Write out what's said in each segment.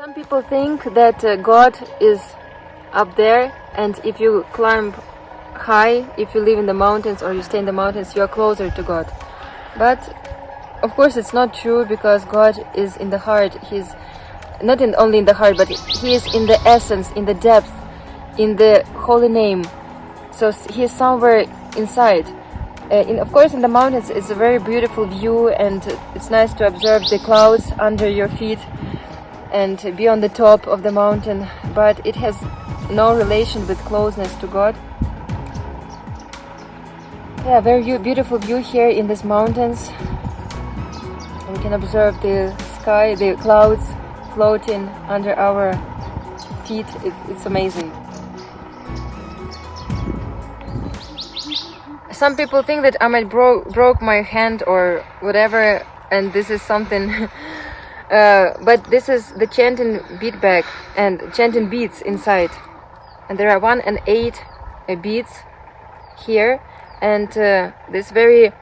Some people think that God is up there, and if you climb high, if you live in the mountains or you stay in the mountains, you are closer to God. But of course it's not true, because God is in the heart. He's not only in the heart, but He is in the essence, in the depth, in the holy name. So He is somewhere inside. Of course, in the mountains it's a very beautiful view, and it's nice to observe the clouds under your feet and be on the top of the mountain, but it has no relation with closeness to God. Yeah, very beautiful view here in these mountains. We can observe the sky, the clouds floating under our feet. It's amazing. Some people think that I might broke my hand or whatever, and this is something. But this is the chanting bead bag and chanting beads inside, and there are 1 and 8 beads here, and this very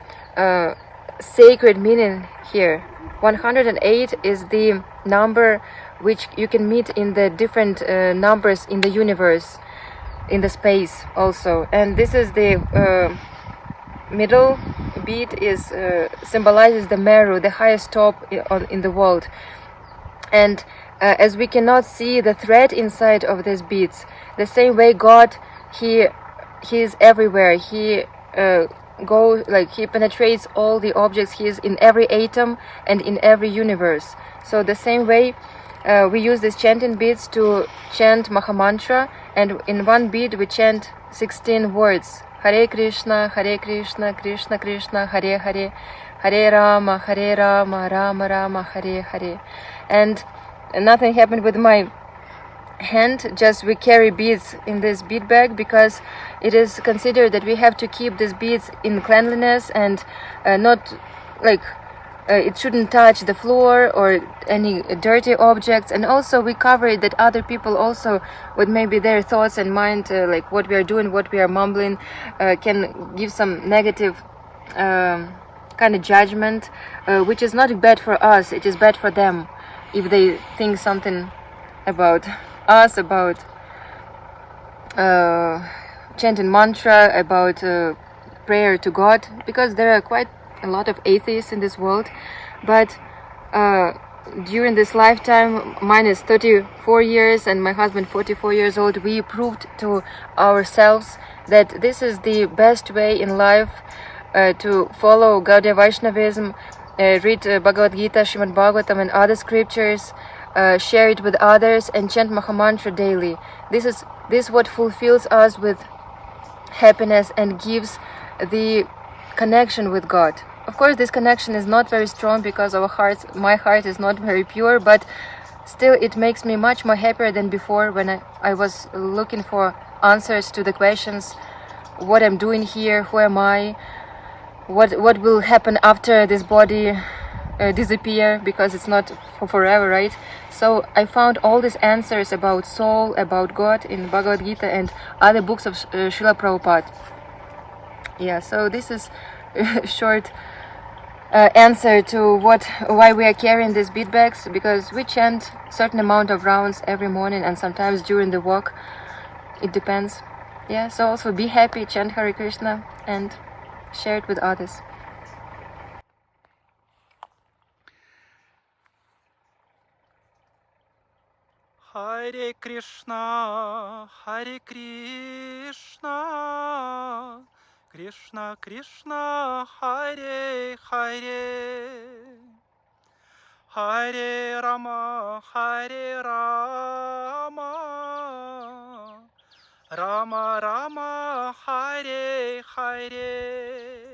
sacred meaning here. 108 is the number which you can meet in the different numbers in the universe, in the space also, and this is the middle bead is symbolizes the Meru, the highest top in the world. And as we cannot see the thread inside of these beads, the same way God, He is everywhere. He He penetrates all the objects. He is in every atom and in every universe. So the same way we use these chanting beads to chant Mahamantra, and in one bead we chant 16 words. Hare Krishna, Krishna Krishna, Hare Hare, Hare Rāma, Rama Rama, Hare Hare. And nothing happened with my hand, just we carry beads in this bead bag, because it is considered that we have to keep these beads in cleanliness, and not it shouldn't touch the floor or any dirty objects. And also we cover it that other people also, with maybe their thoughts and mind, like what we are doing, what we are mumbling, can give some negative kind of judgment, which is not bad for us, it is bad for them if they think something about us, about chanting mantra, about prayer to God, because there are quite a lot of atheists in this world. But during this lifetime, mine is 34 years and my husband 44 years old, we proved to ourselves that this is the best way in life to follow Gaudiya Vaishnavism, read Bhagavad Gita, Srimad Bhagavatam and other scriptures, share it with others, and chant Mahamantra daily. This is what fulfills us with happiness and gives the connection with God. Of course, this connection is not very strong because my heart is not very pure, but still it makes me much more happier than before, when I was looking for answers to the questions: what I'm doing here, who am I, what will happen after this body disappear, because it's not for forever, right? So I found all these answers about soul, about God in Bhagavad Gita and other books of Srila Prabhupada. Yeah, so this is a short answer to why we are carrying these bead bags, because we chant certain amount of rounds every morning, and sometimes during the walk, it depends. Yeah, so also be happy, chant Hare Krishna and share it with others. Hare Krishna, Krishna Krishna, Hare Hare, Hare Rama, Rama Rama, Hare Hare.